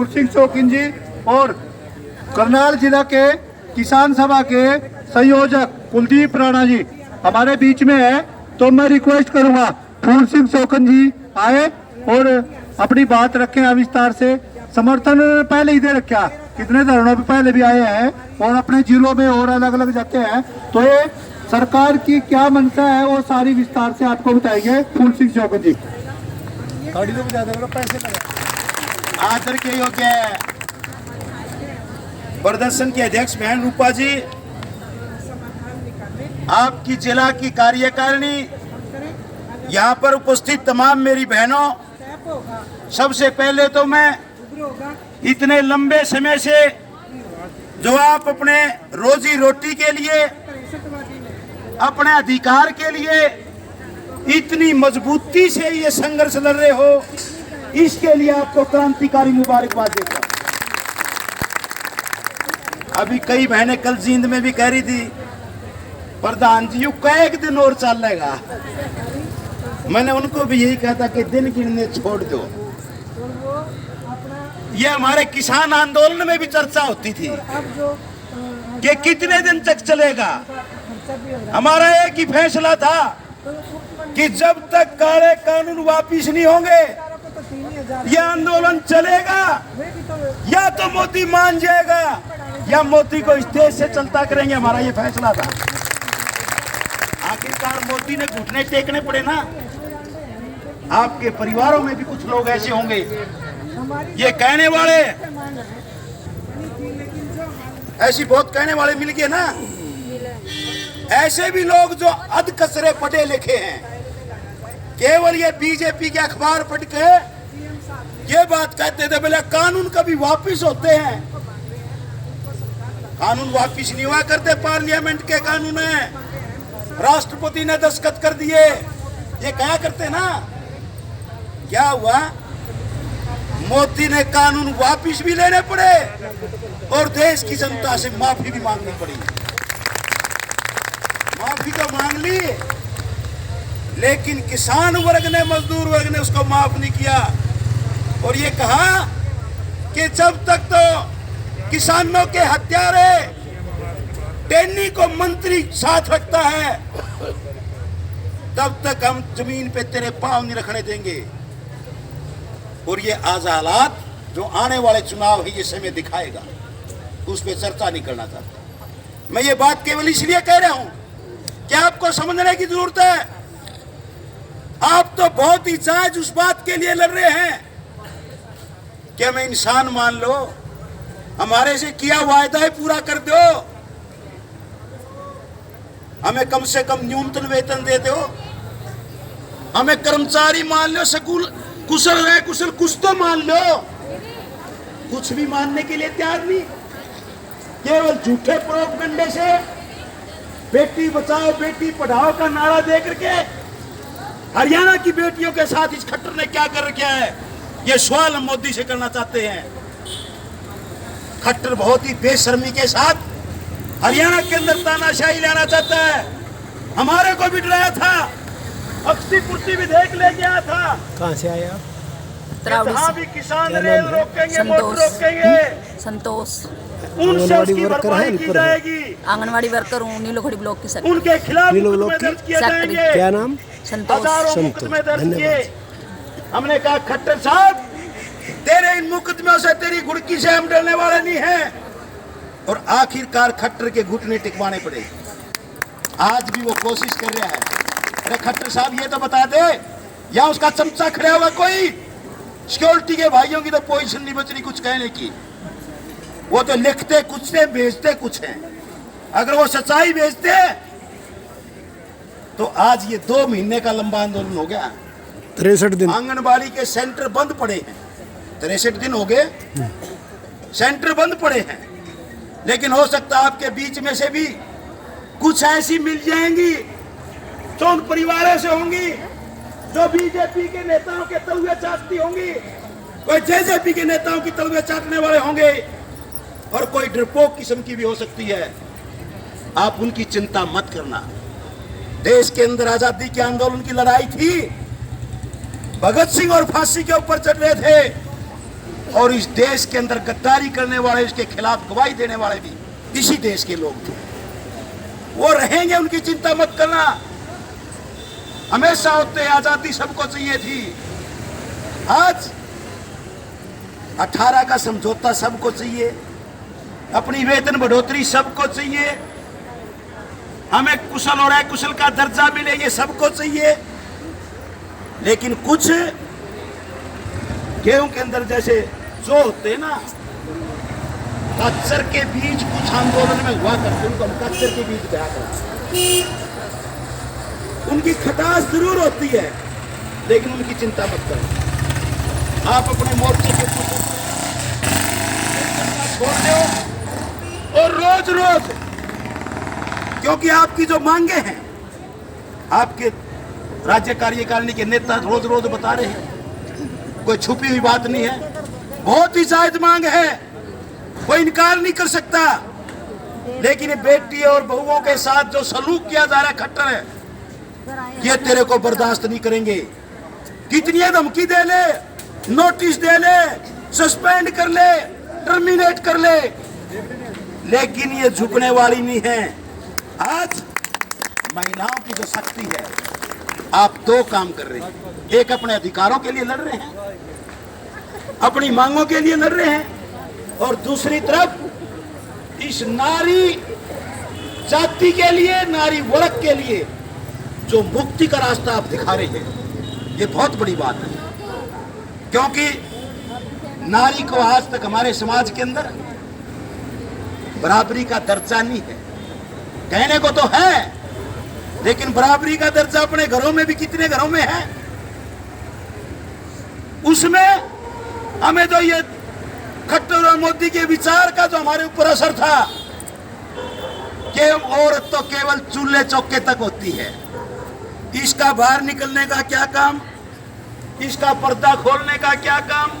फूल सिंह शौकीन जी और करनाल जिला के किसान सभा के संयोजक कुलदीप राणा जी हमारे बीच में है, तो मैं रिक्वेस्ट करूंगा फूल सिंह शौकीन जी आए और अपनी बात रखें विस्तार से। समर्थन पहले ही दे रखा, कितने धरणों पे पहले भी आए हैं और अपने जिलों में और अलग अलग जाते हैं, तो ये सरकार की क्या मंशा है वो सारी विस्तार से आपको बताएंगे फूल सिंह शौकीन जी। आदर के योग्य प्रदर्शन के अध्यक्ष बहन रूपा जी, आपकी जिला की कार्यकारिणी, यहाँ पर उपस्थित तमाम मेरी बहनों, सबसे पहले तो मैं इतने लंबे समय से जो आप अपने रोजी रोटी के लिए, अपने अधिकार के लिए इतनी मजबूती से ये संघर्ष लड़ रहे हो, इसके लिए आपको क्रांतिकारी मुबारकबाद देता हूं। अभी कई बहनें कल जींद में भी कह रही थी प्रधान जी एक दिन और चलेगा, मैंने उनको भी यही कहा था कि दिन गिनने छोड़ दो। ये हमारे किसान आंदोलन में भी चर्चा होती थी कि कितने दिन तक चलेगा। हमारा एक ही फैसला था कि जब तक काले कानून वापिस नहीं होंगे ये आंदोलन चलेगा, या तो मोदी मान जाएगा या मोदी को इस देश से चलता करेंगे। हमारा ये फैसला था। आखिरकार मोदी ने घुटने टेकने पड़े ना। आपके परिवारों में भी कुछ लोग ऐसे होंगे ये कहने वाले, ऐसी बहुत कहने वाले मिल गए ना। ऐसे भी लोग जो अधकचरे पढ़े लिखे हैं, केवल ये बीजेपी के अखबार पढ़ के ये बात कहते थे बोले कानून कभी वापिस होते हैं। कानून वापिस नहीं हुआ करते, पार्लियामेंट के कानून है, राष्ट्रपति ने दस्तखत कर दिए, ये कहा करते ना। क्या हुआ, मोदी ने कानून वापिस भी लेने पड़े और देश की जनता से माफी भी मांगनी पड़ी। माफी तो मांग ली, लेकिन किसान वर्ग ने, मजदूर वर्ग ने उसको माफ नहीं किया और ये कहा कि जब तक तो किसानों के हत्यारे टेनी को मंत्री साथ रखता है तब तक हम जमीन पे तेरे पांव नहीं रखने देंगे। और ये आज हालात जो आने वाले चुनाव है ये समय दिखाएगा, उस पर चर्चा नहीं करना चाहता। मैं ये बात केवल इसलिए कह रहा हूं कि आपको समझने की जरूरत है। आप तो बहुत ही जायज उस बात के लिए लड़ रहे हैं कि हमें इंसान मान लो, हमारे से किया वायदा है पूरा कर दो, हमें कम से कम न्यूनतम वेतन दे दो, हमें कर्मचारी मान लो, स्कूल कुशल रहे कुशल कुछ तो मान लो। कुछ भी मानने के लिए तैयार नहीं, केवल झूठे प्रोपगंडे से बेटी बचाओ बेटी पढ़ाओ का नारा दे करके हरियाणा की बेटियों के साथ इस खट्टर ने क्या कर रखा है, ये सवाल हम मोदी से करना चाहते हैं। खट्टर बहुत ही बेशर्मी के साथ हरियाणा के अंदर तानाशाही लाना चाहता है। हमारे को भी डराया था, अक्षी पूर्ति विधेयक ले गया था। कहाँ से आए आप? जहाँ भी किसान रेल रोकेंगे, मोटर रोकेंगे, संतोष उनसे उसकी भरपाई की जाएगी। आंगनवाड़ी वर्कर हूँ, नीलोखड़ी ब्लॉक की सेक्रेटरी। उनके खिलाफ मुकदमे दर्ज किए जाएंगे। क्या नाम? संतोष। हजारों मुकदमे दर्ज किए। हमने कहा खट्टर साहब तेरे इन मुकदमों से, तेरी घुड़की से हम डरने वाले नहीं हैं। और आखिरकार खट्टर के घुटने टिकवाने पड़े। आज भी वो कोशिश कर रहा है। अरे खट्टर साहब ये तो बता दे, या उसका चमचा खड़ा हुआ कोई? सिक्योरिटी के भाइयों की तो पोजीशन नहीं बच रही कुछ कहने की। वो तो लिखते कुछ है, भेजते कुछ है। अगर वो सच्चाई भेजते तो आज ये 2 महीने का लंबा आंदोलन हो गया। 63 दिन आंगनबाड़ी के सेंटर बंद पड़े हैं। 63 दिन हो गए, सेंटर बंद पड़े हैं। लेकिन हो सकता है आपके बीच में से भी कुछ ऐसी मिल जाएंगी जो उन परिवारों से होंगी जो बीजेपी के नेताओं के तलवे चाटती होंगी, कोई जेजेपी के नेताओं की तलवे चाटने वाले होंगे और कोई डरपोक किस्म की भी हो सकती है। आप उनकी चिंता मत करना। देश के अंदर आजादी के आंदोलन की लड़ाई थी, भगत सिंह और फांसी के ऊपर चढ़ रहे थे। और इस देश के अंदर गद्दारी करने वाले, इसके खिलाफ गवाही देने वाले भी इसी देश के लोग थे। वो रहेंगे, उनकी चिंता मत करना। हमेशा होते आजादी सबको चाहिए थी। आज 18 का समझौता सबको चाहिए, अपनी वेतन बढ़ोतरी सबको चाहिए, हमें कुशल और अकुशल का दर्जा मिले, ये सबको चाहिए। लेकिन कुछ गेहूं के अंदर जैसे जो होते ना कच्चर के बीज, कुछ आंदोलन में हुआ करते, उनको हम कच्चर के बीज कहा करते। उनकी खटास जरूर होती है, लेकिन उनकी चिंता मत करो। आप अपने मोर्चे के छोड़ दो और रोज रोज, क्योंकि आपकी जो मांगे हैं, आपके राज्य कार्यकारिणी के नेता रोज रोज बता रहे हैं, कोई छुपी हुई बात नहीं है, बहुत ही जायज मांग है, कोई इनकार नहीं कर सकता। लेकिन ये बेटी और बहुओं के साथ जो सलूक किया जा रहा है खट्टर है, ये तेरे को बर्दाश्त नहीं करेंगे। कितनी धमकी दे ले, नोटिस दे ले, सस्पेंड कर ले, टर्मिनेट कर ले, लेकिन ये झुकने वाली नहीं है। आज महिलाओं की जो शक्ति है, आप दो काम कर रहे हैं। एक, अपने अधिकारों के लिए लड़ रहे हैं, अपनी मांगों के लिए लड़ रहे हैं, और दूसरी तरफ इस नारी जाति के लिए, नारी वर्ग के लिए जो मुक्ति का रास्ता आप दिखा रहे हैं, ये बहुत बड़ी बात है। क्योंकि नारी को आज तक हमारे समाज के अंदर बराबरी का दर्जा नहीं है। कहने को तो है, लेकिन बराबरी का दर्जा अपने घरों में भी कितने घरों में है। उसमें हमें तो ये खट्टर और मोदी के विचार का जो हमारे ऊपर असर था कि औरत तो केवल चूल्हे चौके तक होती है, इसका बाहर निकलने का क्या काम, इसका पर्दा खोलने का क्या काम,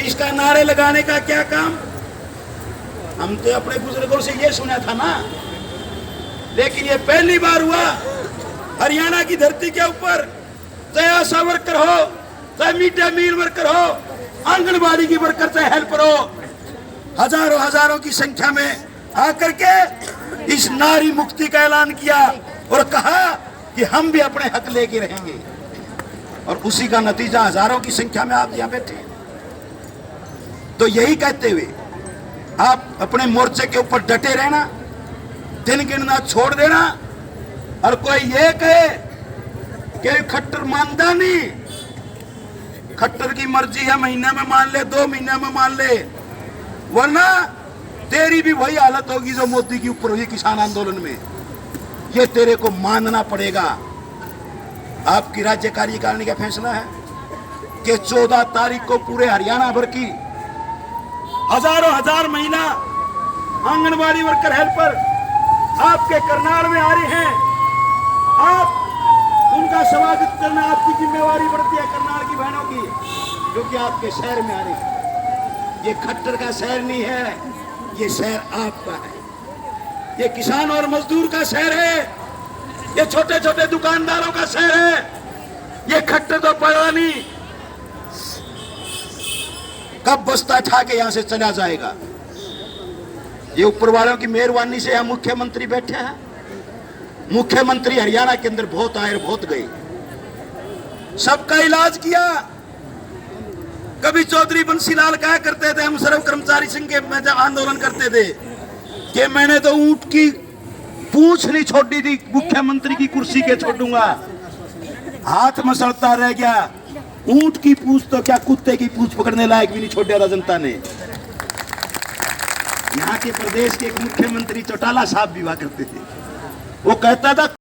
इसका नारे लगाने का क्या काम। हम तो अपने बुजुर्गों से ये सुना था ना, लेकिन ये पहली बार हुआ हरियाणा की धरती के ऊपर, चाहे आशा वर्कर हो, चाहे मिड डे मील वर्कर हो, आंगनबाड़ी की वर्कर, चाहे हेल्पर हो, हजारों हजारों की संख्या में आकर के इस नारी मुक्ति का ऐलान किया और कहा कि हम भी अपने हक लेके रहेंगे। और उसी का नतीजा हजारों की संख्या में आप यहाँ बैठे। तो यही कहते हुए आप अपने मोर्चे के ऊपर डटे रहना, दिन गिनना छोड़ देना। और कोई ये कहे कि खट्टर मानता नहीं, खट्टर की मर्जी है, महीने में मान ले, 2 महीने में मान ले, वरना तेरी भी वही हालत होगी जो मोदी की ऊपर हुई किसान आंदोलन में। ये तेरे को मानना पड़ेगा। आपकी राज्य कार्यकारिणी का फैसला है कि 14 तारीख को पूरे हरियाणा भर की हजारों हजार महिला आंगनबाड़ी वर्कर, हेल्पर आपके करनाल में आ रही हैं। आप उनका स्वागत करना आपकी जिम्मेवारी बढ़ती है, करनाल की बहनों की, जो कि आपके शहर में आ रही है। ये खट्टर का शहर नहीं है, ये शहर आपका है, ये किसान और मजदूर का शहर है, ये छोटे छोटे दुकानदारों का शहर है। ये खट्टर तो पड़ा नहीं, कब बस्ता उठा के यहां से चला जाएगा। ये ऊपर वालों की मेहरबानी से यहां मुख्यमंत्री बैठे हैं। मुख्यमंत्री हरियाणा के अंदर बहुत आए, बहुत गए, सबका इलाज किया। कभी चौधरी बंसीलाल कहा करते थे, हम सर्व कर्मचारी संघ के में जब आंदोलन करते थे, कि मैंने तो ऊंट की पूंछ नहीं छोड़ी थी, मुख्यमंत्री की कुर्सी के छोड़ूंगा। हाथ मसलता रह गया, ऊंट की पूंछ तो क्या कुत्ते की पूंछ पकड़ने लायक भी नहीं छोड़ा था जनता ने। यहाँ के प्रदेश के एक मुख्यमंत्री चौटाला साहब भी हुआ करते थे, वो कहता था